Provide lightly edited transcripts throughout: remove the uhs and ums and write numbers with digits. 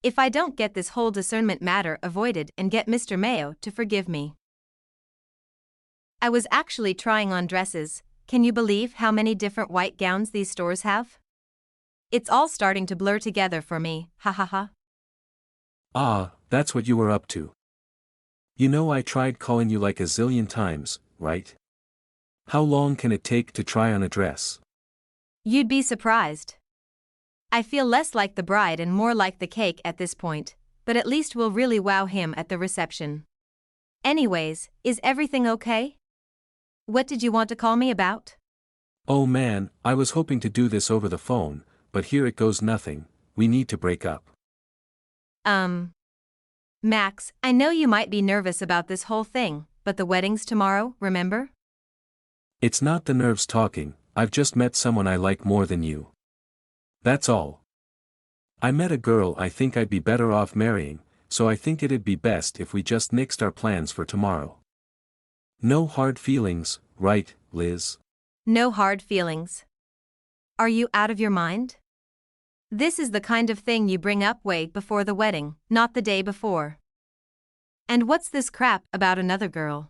if I don't get this whole discernment matter avoided and get Mr. Mayo to forgive me. I was actually trying on dresses. Can you believe how many different white gowns these stores have? It's all starting to blur together for me, ha ha ha. Ah, that's what you were up to. You know I tried calling you like a zillion times, right? How long can it take to try on a dress? You'd be surprised. I feel less like the bride and more like the cake at this point, but at least we'll really wow him at the reception. Anyways, is everything okay? What did you want to call me about? Oh man, I was hoping to do this over the phone, but here it goes nothing, we need to break up. Max, I know you might be nervous about this whole thing, but the wedding's tomorrow, remember? It's not the nerves talking, I've just met someone I like more than you. That's all. I met a girl I think I'd be better off marrying, so I think it'd be best if we just nixed our plans for tomorrow. No hard feelings, right, Liz? No hard feelings. Are you out of your mind? This is the kind of thing you bring up way before the wedding, not the day before. And what's this crap about another girl?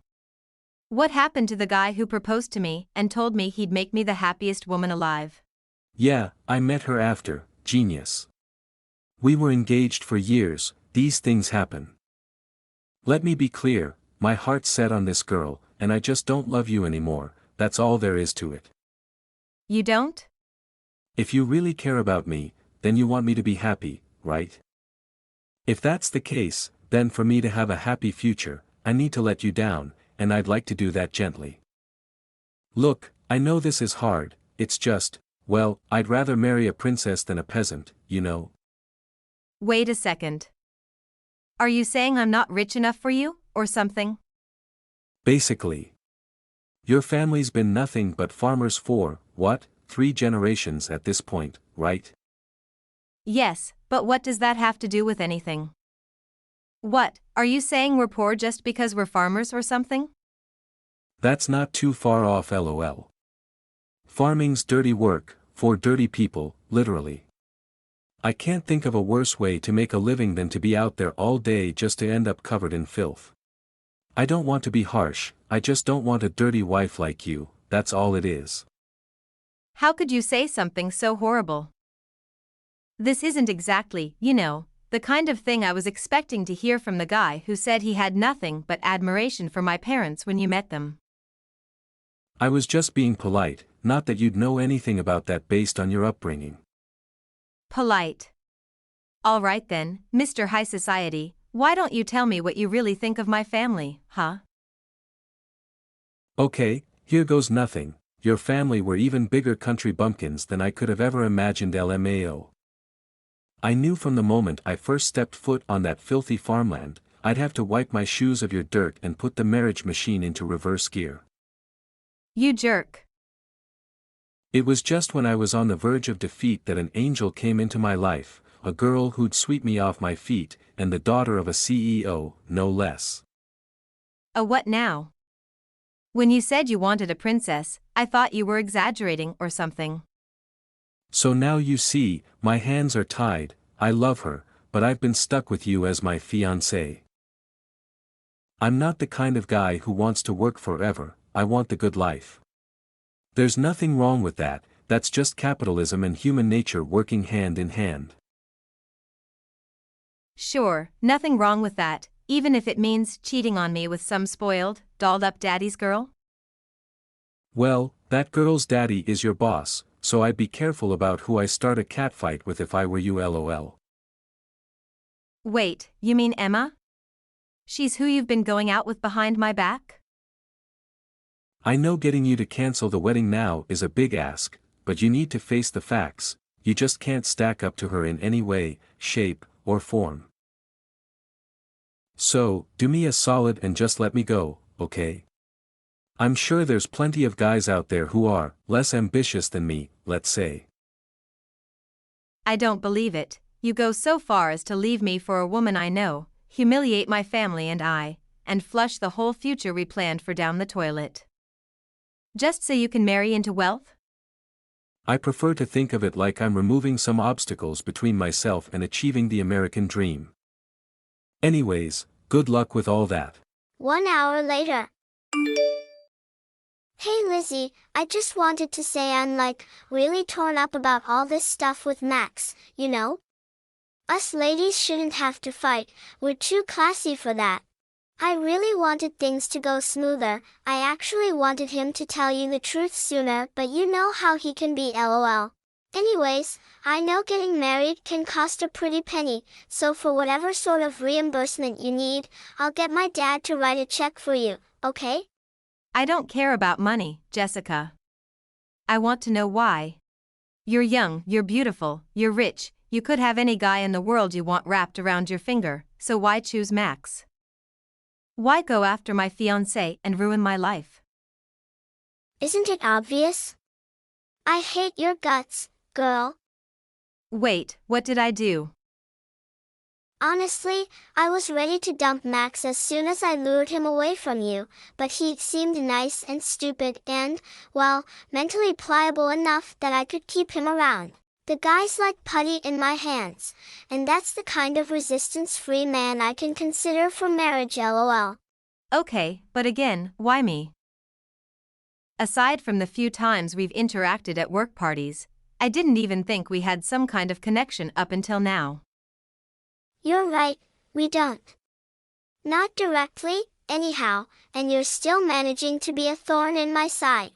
What happened to the guy who proposed to me and told me he'd make me the happiest woman alive? Yeah, I met her after, genius. We were engaged for years, these things happen. Let me be clear, my heart's set on this girl, and I just don't love you anymore, that's all there is to it. You don't? If you really care about me, then you want me to be happy, right? If that's the case, then for me to have a happy future, I need to let you down, and I'd like to do that gently. Look, I know this is hard, it's just, well, I'd rather marry a princess than a peasant, you know. Wait a second. Are you saying I'm not rich enough for you, or something? Basically. Your family's been nothing but farmers for, what, 3 generations at this point, right? Yes, but what does that have to do with anything? What, are you saying we're poor just because we're farmers or something? That's not too far off, lol. Farming's dirty work, for dirty people, literally. I can't think of a worse way to make a living than to be out there all day just to end up covered in filth. I don't want to be harsh, I just don't want a dirty wife like you, that's all it is. How could you say something so horrible? This isn't exactly, the kind of thing I was expecting to hear from the guy who said he had nothing but admiration for my parents when you met them. I was just being polite, not that you'd know anything about that based on your upbringing. Polite. All right then, Mr. High Society, why don't you tell me what you really think of my family, huh? Okay, here goes nothing, your family were even bigger country bumpkins than I could have ever imagined, LMAO. I knew from the moment I first stepped foot on that filthy farmland, I'd have to wipe my shoes of your dirt and put the marriage machine into reverse gear. You jerk. It was just when I was on the verge of defeat that an angel came into my life, a girl who'd sweep me off my feet, and the daughter of a CEO, no less. A what now? When you said you wanted a princess, I thought you were exaggerating or something. So now you see, my hands are tied, I love her, but I've been stuck with you as my fiance. I'm not the kind of guy who wants to work forever, I want the good life. There's nothing wrong with that, that's just capitalism and human nature working hand in hand. Sure, nothing wrong with that, even if it means cheating on me with some spoiled, dolled-up daddy's girl? Well, that girl's daddy is your boss, so I'd be careful about who I start a catfight with if I were you, lol. Wait, you mean Emma? She's who you've been going out with behind my back? I know getting you to cancel the wedding now is a big ask, but you need to face the facts, you just can't stack up to her in any way, shape, or form. So, do me a solid and just let me go, okay? I'm sure there's plenty of guys out there who are less ambitious than me, let's say. I don't believe it. You go so far as to leave me for a woman I know, humiliate my family and flush the whole future we planned for down the toilet. Just so you can marry into wealth? I prefer to think of it like I'm removing some obstacles between myself and achieving the American dream. Anyways, good luck with all that. 1 hour later. Hey Lizzie, I just wanted to say I'm really torn up about all this stuff with Max, you know? Us ladies shouldn't have to fight, we're too classy for that. I really wanted things to go smoother, I actually wanted him to tell you the truth sooner, but you know how he can be, lol. Anyways, I know getting married can cost a pretty penny, so for whatever sort of reimbursement you need, I'll get my dad to write a check for you, okay? I don't care about money, Jessica. I want to know why. You're young, you're beautiful, you're rich, you could have any guy in the world you want wrapped around your finger, so why choose Max? Why go after my fiance and ruin my life? Isn't it obvious? I hate your guts, girl. Wait, what did I do? Honestly, I was ready to dump Max as soon as I lured him away from you, but he seemed nice and stupid and, well, mentally pliable enough that I could keep him around. The guy's like putty in my hands, and that's the kind of resistance-free man I can consider for marriage, lol. Okay, but again, why me? Aside from the few times we've interacted at work parties, I didn't even think we had some kind of connection up until now. You're right, we don't. Not directly, anyhow, and you're still managing to be a thorn in my side.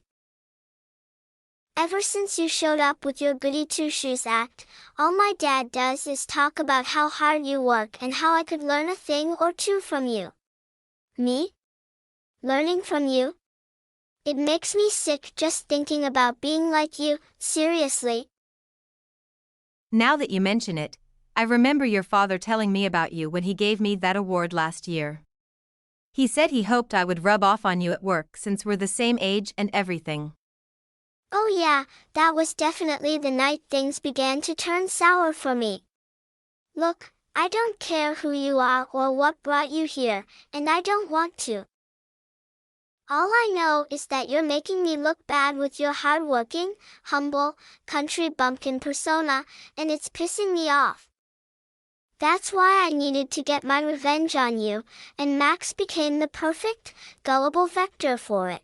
Ever since you showed up with your goody two-shoes act, all my dad does is talk about how hard you work and how I could learn a thing or two from you. Me? Learning from you? It makes me sick just thinking about being like you, seriously. Now that you mention it, I remember your father telling me about you when he gave me that award last year. He said he hoped I would rub off on you at work since we're the same age and everything. Oh yeah, that was definitely the night things began to turn sour for me. Look, I don't care who you are or what brought you here, and I don't want to. All I know is that you're making me look bad with your hardworking, humble, country bumpkin persona, and it's pissing me off. That's why I needed to get my revenge on you, and Max became the perfect, gullible vector for it.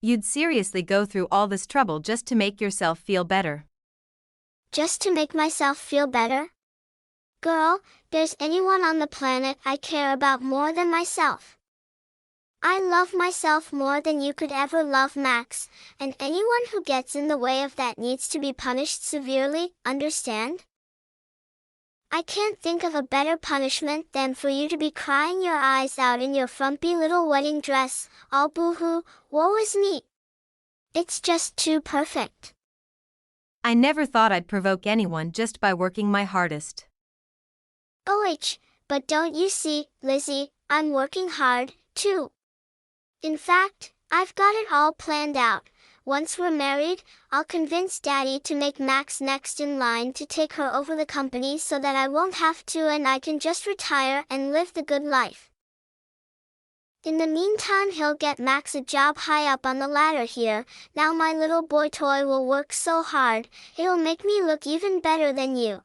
You'd seriously go through all this trouble just to make yourself feel better. Just to make myself feel better? Girl, there's anyone on the planet I care about more than myself. I love myself more than you could ever love Max, and anyone who gets in the way of that needs to be punished severely, understand? I can't think of a better punishment than for you to be crying your eyes out in your frumpy little wedding dress, all boo-hoo, woe is me. It's just too perfect. I never thought I'd provoke anyone just by working my hardest. But don't you see, Lizzie, I'm working hard, too. In fact, I've got it all planned out. Once we're married, I'll convince Daddy to make Max next in line to take her over the company so that I won't have to and I can just retire and live the good life. In the meantime, he'll get Max a job high up on the ladder here. Now my little boy toy will work so hard, it'll make me look even better than you.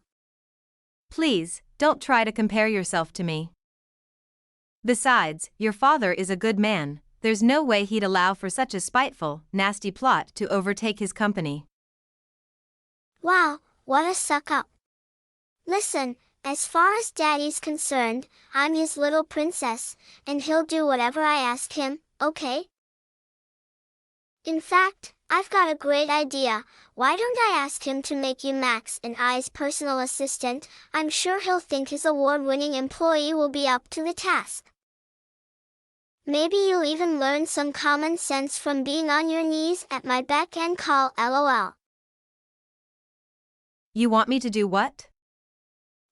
Please, don't try to compare yourself to me. Besides, your father is a good man. There's no way he'd allow for such a spiteful, nasty plot to overtake his company. Wow, what a suck-up. Listen, as far as Daddy's concerned, I'm his little princess, and he'll do whatever I ask him, okay? In fact, I've got a great idea. Why don't I ask him to make you Max and I's personal assistant? I'm sure he'll think his award-winning employee will be up to the task. Maybe you'll even learn some common sense from being on your knees at my beck and call, lol. You want me to do what?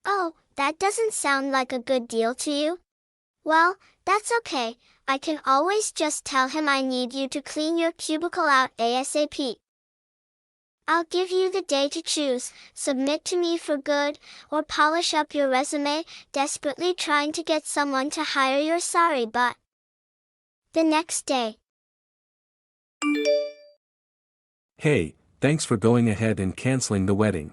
Oh, that doesn't sound like a good deal to you? Well, that's okay. I can always just tell him I need you to clean your cubicle out ASAP. I'll give you the day to choose, submit to me for good, or polish up your resume, desperately trying to get someone to hire your sorry butt. The next day. Hey, Thanks for going ahead and canceling the wedding.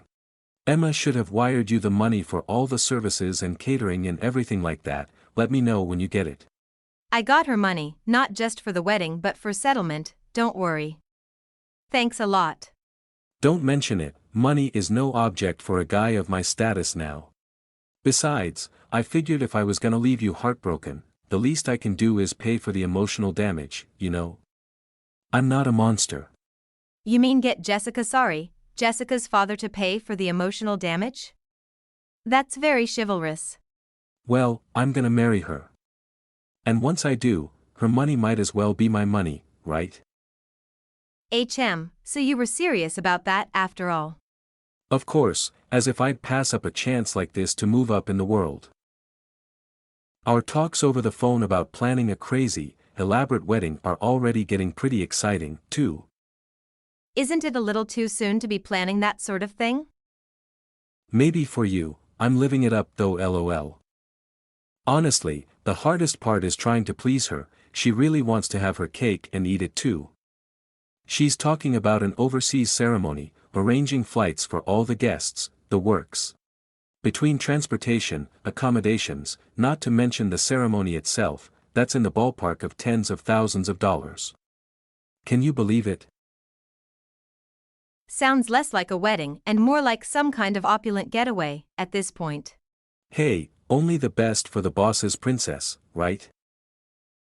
Emma should have wired you the money for all the services and catering and everything like that. Let me know when you get it. I got her money, not just for the wedding but for settlement, don't worry. Thanks a lot. Don't mention it, money is no object for a guy of my status now. Besides, I figured if I was gonna leave you heartbroken, the least I can do is pay for the emotional damage, you know? I'm not a monster. You mean get Jessica's father to pay for the emotional damage? That's very chivalrous. Well, I'm gonna marry her. And once I do, her money might as well be my money, right? So you were serious about that after all. Of course, as if I'd pass up a chance like this to move up in the world. Our talks over the phone about planning a crazy, elaborate wedding are already getting pretty exciting, too. Isn't it a little too soon to be planning that sort of thing? Maybe for you, I'm living it up though lol. Honestly, the hardest part is trying to please her. She really wants to have her cake and eat it too. She's talking about an overseas ceremony, arranging flights for all the guests, the works. Between transportation, accommodations, not to mention the ceremony itself, that's in the ballpark of tens of thousands of dollars. Can you believe it? Sounds less like a wedding and more like some kind of opulent getaway, at this point. Hey, only the best for the boss's princess, right?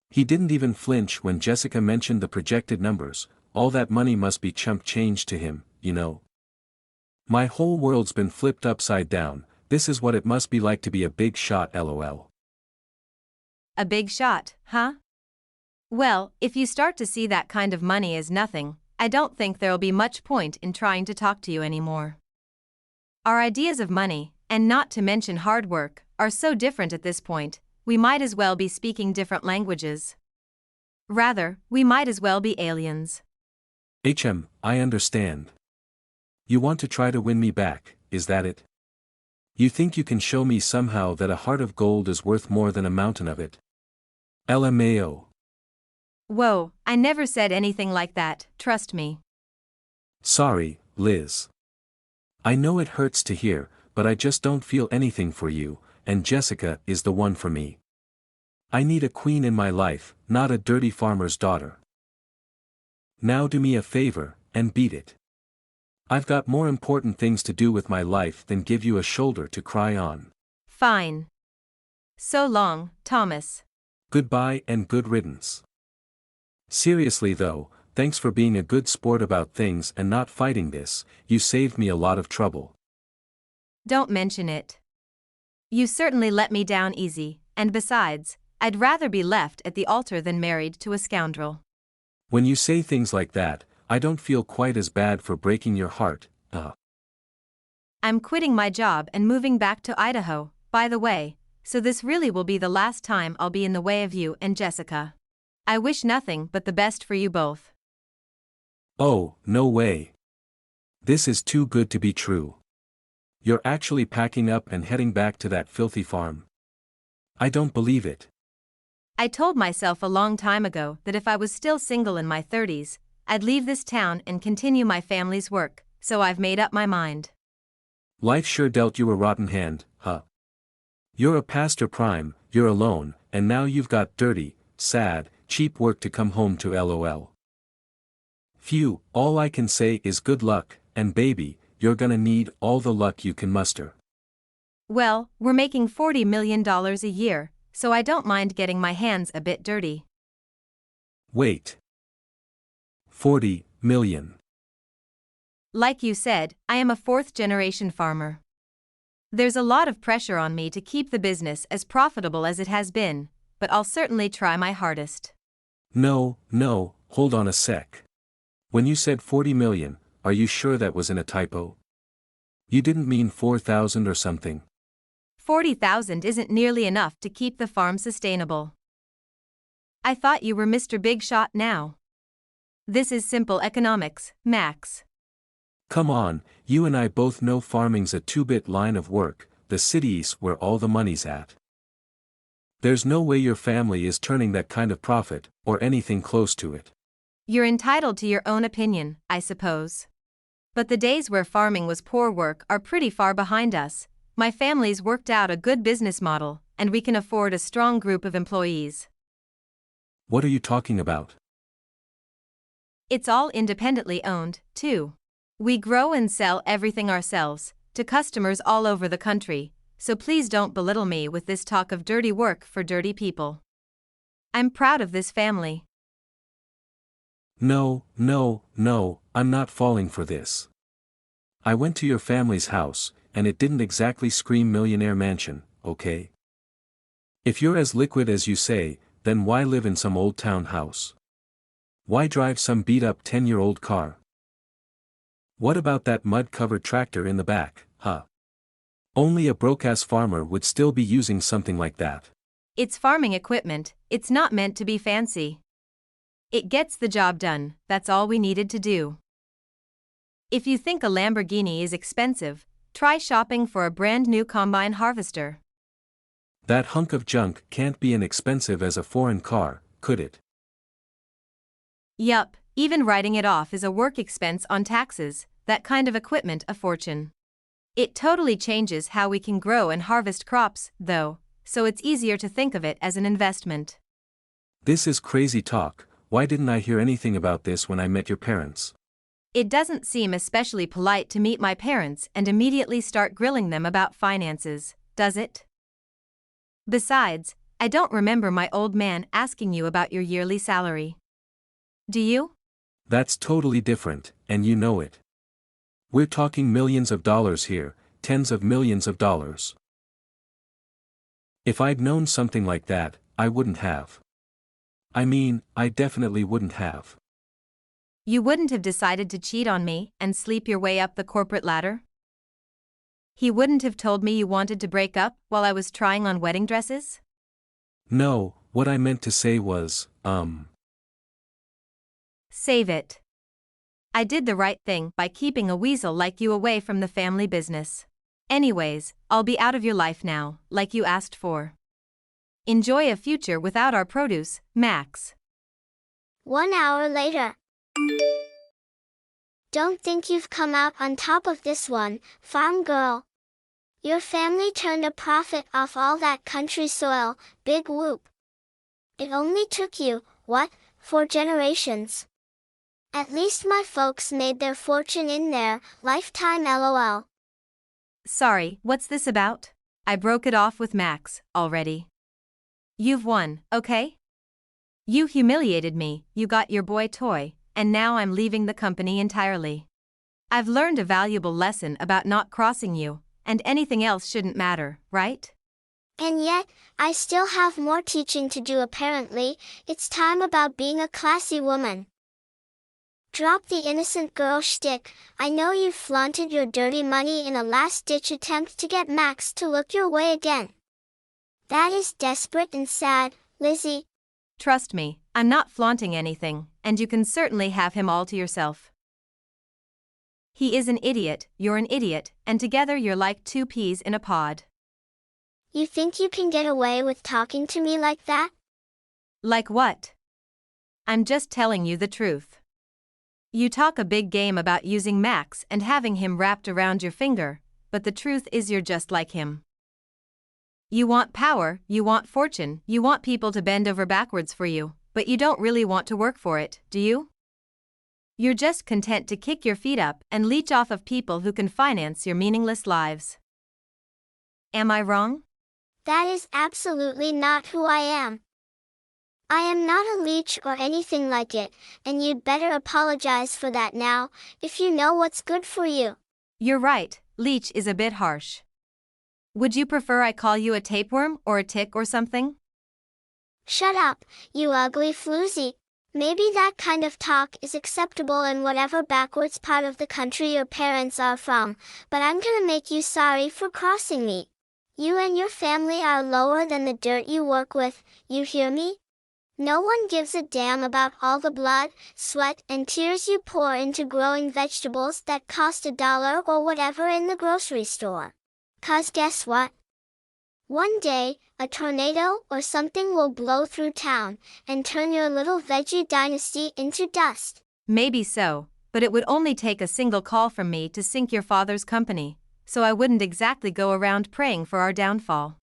He didn't even flinch when Jessica mentioned the projected numbers. All that money must be chump change to him, you know. My whole world's been flipped upside down. This is what it must be like to be a big shot lol. A big shot, huh? Well, if you start to see that kind of money as nothing, I don't think there'll be much point in trying to talk to you anymore. Our ideas of money, and not to mention hard work, are so different at this point, we might as well be speaking different languages. Rather, we might as well be aliens. I understand. You want to try to win me back, is that it? You think you can show me somehow that a heart of gold is worth more than a mountain of it? LMAO. Whoa, I never said anything like that, trust me. Sorry, Liz. I know it hurts to hear, but I just don't feel anything for you, and Jessica is the one for me. I need a queen in my life, not a dirty farmer's daughter. Now do me a favor, and beat it. I've got more important things to do with my life than give you a shoulder to cry on. Fine. So long, Thomas. Goodbye and good riddance. Seriously though, thanks for being a good sport about things and not fighting this. You saved me a lot of trouble. Don't mention it. You certainly let me down easy, and besides, I'd rather be left at the altar than married to a scoundrel. When you say things like that, I don't feel quite as bad for breaking your heart. I'm quitting my job and moving back to Idaho, by the way, so this really will be the last time I'll be in the way of you and Jessica. I wish nothing but the best for you both. Oh, no way. This is too good to be true. You're actually packing up and heading back to that filthy farm. I don't believe it. I told myself a long time ago that if I was still single in my 30s, I'd leave this town and continue my family's work, so I've made up my mind. Life sure dealt you a rotten hand, huh? You're a past your prime, you're alone, and now you've got dirty, sad, cheap work to come home to lol. Phew, all I can say is good luck, and baby, you're gonna need all the luck you can muster. Well, we're making $40 million a year, so I don't mind getting my hands a bit dirty. Wait. 40 million. Like you said, I am a fourth-generation farmer. There's a lot of pressure on me to keep the business as profitable as it has been, but I'll certainly try my hardest. No, hold on a sec. When you said 40 million, are you sure that was in a typo? You didn't mean 4,000 or something? 40,000 isn't nearly enough to keep the farm sustainable. I thought you were Mr. Big Shot now. This is simple economics, Max. Come on, you and I both know farming's a two-bit line of work, the city's where all the money's at. There's no way your family is turning that kind of profit, or anything close to it. You're entitled to your own opinion, I suppose. But the days where farming was poor work are pretty far behind us. My family's worked out a good business model, and we can afford a strong group of employees. What are you talking about? It's all independently owned, too. We grow and sell everything ourselves, to customers all over the country, so please don't belittle me with this talk of dirty work for dirty people. I'm proud of this family. No, I'm not falling for this. I went to your family's house, and it didn't exactly scream millionaire mansion, okay? If you're as liquid as you say, then why live in some old town house? Why drive some beat-up 10-year-old car? What about that mud-covered tractor in the back, huh? Only a broke-ass farmer would still be using something like that. It's farming equipment, it's not meant to be fancy. It gets the job done, that's all we needed to do. If you think a Lamborghini is expensive, try shopping for a brand new combine harvester. That hunk of junk can't be as expensive as a foreign car, could it? Yup, even writing it off is a work expense on taxes, that kind of equipment a fortune. It totally changes how we can grow and harvest crops, though, so it's easier to think of it as an investment. This is crazy talk. Why didn't I hear anything about this when I met your parents? It doesn't seem especially polite to meet my parents and immediately start grilling them about finances, does it? Besides, I don't remember my old man asking you about your yearly salary. Do you? That's totally different, and you know it. We're talking millions of dollars here, tens of millions of dollars. If I'd known something like that, I wouldn't have. I mean, I definitely wouldn't have. You wouldn't have decided to cheat on me and sleep your way up the corporate ladder? He wouldn't have told me you wanted to break up while I was trying on wedding dresses? No, what I meant to say was, Save it. I did the right thing by keeping a weasel like you away from the family business. Anyways, I'll be out of your life now, like you asked for. Enjoy a future without our produce, Max. 1 hour later. Don't think you've come out on top of this one, farm girl. Your family turned a profit off all that country soil, big whoop. It only took you, what, 4 generations. At least my folks made their fortune in their lifetime, lol. Sorry, what's this about? I broke it off with Max, already. You've won, okay? You humiliated me, you got your boy toy, and now I'm leaving the company entirely. I've learned a valuable lesson about not crossing you, and anything else shouldn't matter, right? And yet, I still have more teaching to do apparently. It's time about being a classy woman. Drop the innocent girl shtick. I know you've flaunted your dirty money in a last-ditch attempt to get Max to look your way again. That is desperate and sad, Lizzie. Trust me, I'm not flaunting anything, and you can certainly have him all to yourself. He is an idiot, you're an idiot, and together you're like 2 peas in a pod. You think you can get away with talking to me like that? Like what? I'm just telling you the truth. You talk a big game about using Max and having him wrapped around your finger, but the truth is you're just like him. You want power, you want fortune, you want people to bend over backwards for you, but you don't really want to work for it, do you? You're just content to kick your feet up and leech off of people who can finance your meaningless lives. Am I wrong? That is absolutely not who I am. I am not a leech or anything like it, and you'd better apologize for that now, if you know what's good for you. You're right, leech is a bit harsh. Would you prefer I call you a tapeworm or a tick or something? Shut up, you ugly floozy. Maybe that kind of talk is acceptable in whatever backwards part of the country your parents are from, but I'm gonna make you sorry for crossing me. You and your family are lower than the dirt you work with, you hear me? No one gives a damn about all the blood, sweat, and tears you pour into growing vegetables that cost $1 or whatever in the grocery store. 'Cause guess what? One day, a tornado or something will blow through town and turn your little veggie dynasty into dust. Maybe so, but it would only take a single call from me to sink your father's company, so I wouldn't exactly go around praying for our downfall.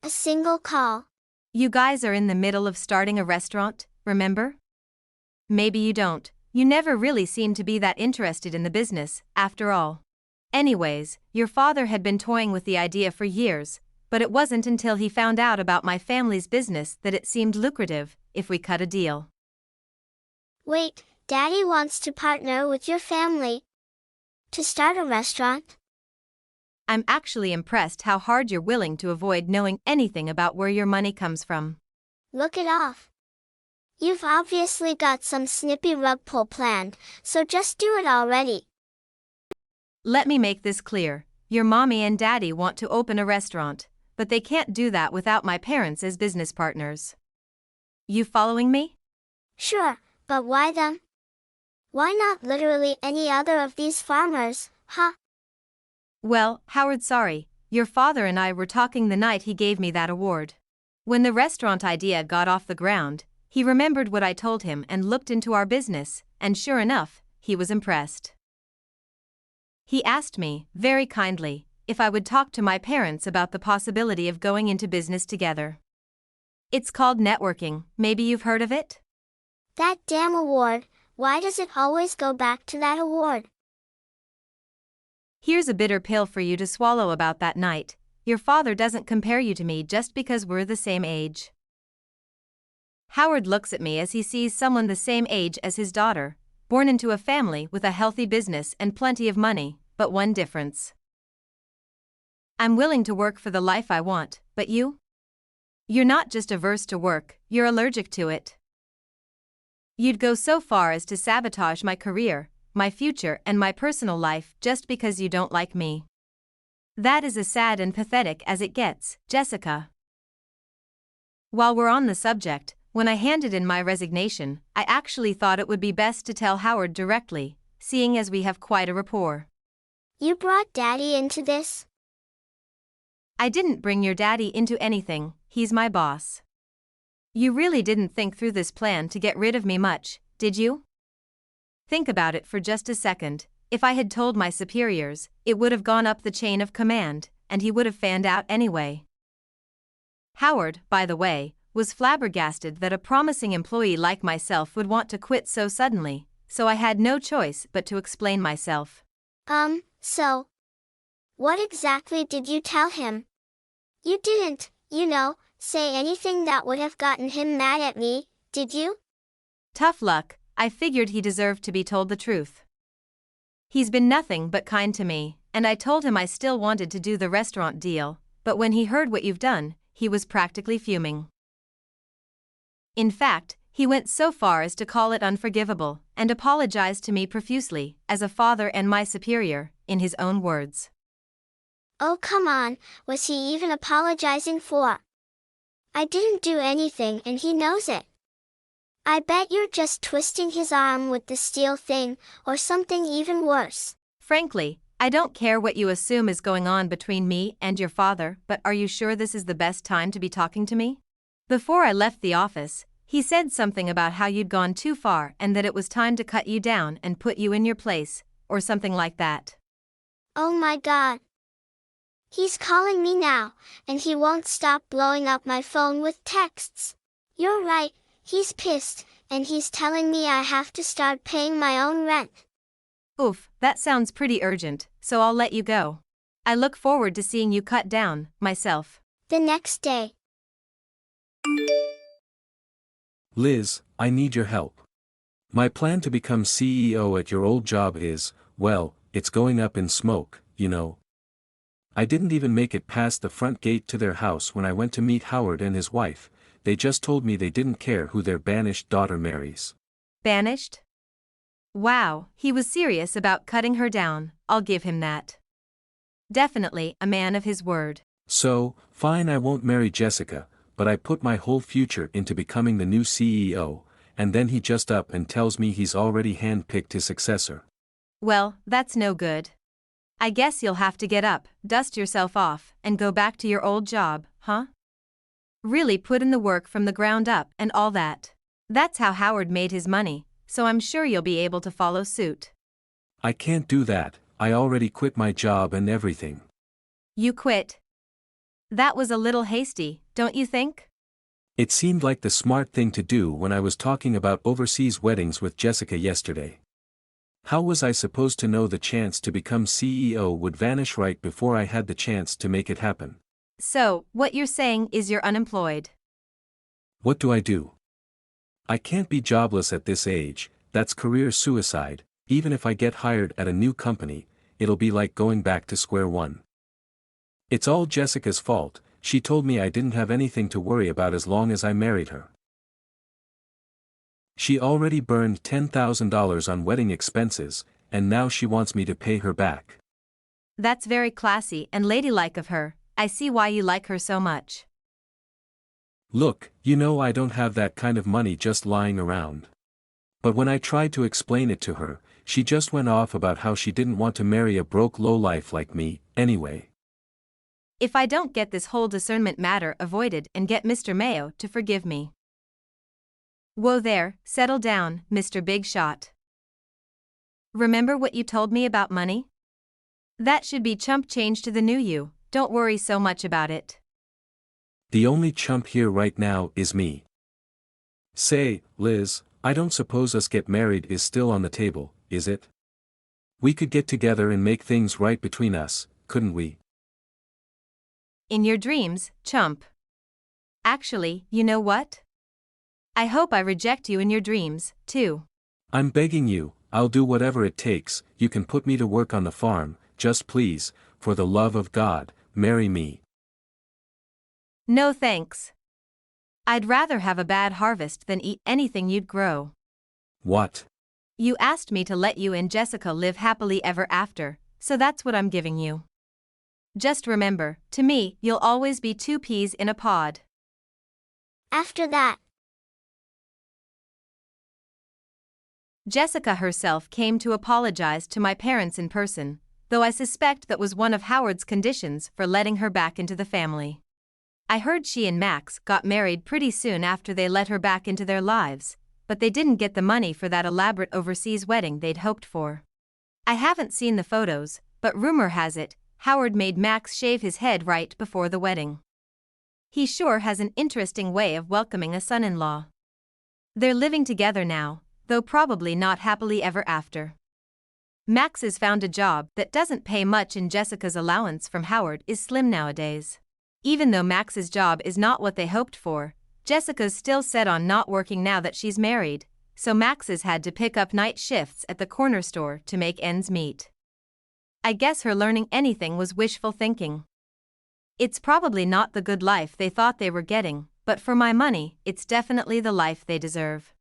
A single call. You guys are in the middle of starting a restaurant, remember? Maybe you don't. You never really seemed to be that interested in the business, after all. Anyways, your father had been toying with the idea for years, but it wasn't until he found out about my family's business that it seemed lucrative, if we cut a deal. Wait, Daddy wants to partner with your family to start a restaurant? I'm actually impressed how hard you're willing to avoid knowing anything about where your money comes from. Look it off. You've obviously got some snippy rug pull planned, so just do it already. Let me make this clear. Your mommy and daddy want to open a restaurant, but they can't do that without my parents as business partners. You following me? Sure, but why them? Why not literally any other of these farmers, huh? Well, Howard, sorry. Your father and I were talking the night he gave me that award. When the restaurant idea got off the ground, he remembered what I told him and looked into our business, and sure enough, he was impressed. He asked me, very kindly, if I would talk to my parents about the possibility of going into business together. It's called networking, maybe you've heard of it? That damn award, why does it always go back to that award? Here's a bitter pill for you to swallow about that night. Your father doesn't compare you to me just because we're the same age. Howard looks at me as he sees someone the same age as his daughter, born into a family with a healthy business and plenty of money, but one difference. I'm willing to work for the life I want, but you? You're not just averse to work, you're allergic to it. You'd go so far as to sabotage my career, my future and my personal life just because you don't like me. That is as sad and pathetic as it gets, Jessica. While we're on the subject, when I handed in my resignation, I actually thought it would be best to tell Howard directly, seeing as we have quite a rapport. You brought Daddy into this? I didn't bring your daddy into anything, he's my boss. You really didn't think through this plan to get rid of me much, did you? Think about it for just a second. If I had told my superiors, it would have gone up the chain of command, and he would have fanned out anyway. Howard, by the way, was flabbergasted that a promising employee like myself would want to quit so suddenly, so I had no choice but to explain myself. So what exactly did you tell him? You didn't, say anything that would have gotten him mad at me, did you? Tough luck, I figured he deserved to be told the truth. He's been nothing but kind to me, and I told him I still wanted to do the restaurant deal, but when he heard what you've done, he was practically fuming. In fact, he went so far as to call it unforgivable, and apologized to me profusely, as a father and my superior, in his own words. Oh come on, was he even apologizing for? I didn't do anything and he knows it. I bet you're just twisting his arm with the steel thing, or something even worse. Frankly, I don't care what you assume is going on between me and your father, but are you sure this is the best time to be talking to me? Before I left the office, he said something about how you'd gone too far and that it was time to cut you down and put you in your place, or something like that. Oh my God. He's calling me now, and he won't stop blowing up my phone with texts. You're right, he's pissed, and he's telling me I have to start paying my own rent. Oof, that sounds pretty urgent, so I'll let you go. I look forward to seeing you cut down, myself. The next day. Liz, I need your help. My plan to become CEO at your old job is, well, it's going up in smoke, you know. I didn't even make it past the front gate to their house when I went to meet Howard and his wife. They just told me they didn't care who their banished daughter marries. Banished? Wow, he was serious about cutting her down, I'll give him that. Definitely a man of his word. So, fine, I won't marry Jessica, but I put my whole future into becoming the new CEO, and then he just up and tells me he's already handpicked his successor. Well, that's no good. I guess you'll have to get up, dust yourself off, and go back to your old job, huh? Really put in the work from the ground up and all that. That's how Howard made his money, so I'm sure you'll be able to follow suit. I can't do that, I already quit my job and everything. You quit? That was a little hasty, don't you think? It seemed like the smart thing to do when I was talking about overseas weddings with Jessica yesterday. How was I supposed to know the chance to become CEO would vanish right before I had the chance to make it happen? So, what you're saying is you're unemployed. What do I do? I can't be jobless at this age, that's career suicide. Even if I get hired at a new company, it'll be like going back to square one. It's all Jessica's fault, she told me I didn't have anything to worry about as long as I married her. She already burned $10,000 on wedding expenses, and now she wants me to pay her back. That's very classy and ladylike of her, I see why you like her so much. Look, you know I don't have that kind of money just lying around. But when I tried to explain it to her, she just went off about how she didn't want to marry a broke lowlife like me, anyway. If I don't get this whole discernment matter avoided and get Mr. Mayo to forgive me. Whoa there, settle down, Mr. Big Shot. Remember what you told me about money? That should be chump change to the new you, don't worry so much about it. The only chump here right now is me. Say, Liz, I don't suppose us get married is still on the table, is it? We could get together and make things right between us, couldn't we? In your dreams, chump. Actually, you know what? I hope I reject you in your dreams, too. I'm begging you, I'll do whatever it takes, you can put me to work on the farm, just please, for the love of God, marry me. No thanks. I'd rather have a bad harvest than eat anything you'd grow. What? You asked me to let you and Jessica live happily ever after, so that's what I'm giving you. Just remember, to me, you'll always be two peas in a pod. After that, Jessica herself came to apologize to my parents in person, though I suspect that was one of Howard's conditions for letting her back into the family. I heard she and Max got married pretty soon after they let her back into their lives, but they didn't get the money for that elaborate overseas wedding they'd hoped for. I haven't seen the photos, but rumor has it, Howard made Max shave his head right before the wedding. He sure has an interesting way of welcoming a son-in-law. They're living together now, though probably not happily ever after. Max has found a job that doesn't pay much and Jessica's allowance from Howard is slim nowadays. Even though Max's job is not what they hoped for, Jessica's still set on not working now that she's married, so Max has had to pick up night shifts at the corner store to make ends meet. I guess her learning anything was wishful thinking. It's probably not the good life they thought they were getting, but for my money, it's definitely the life they deserve.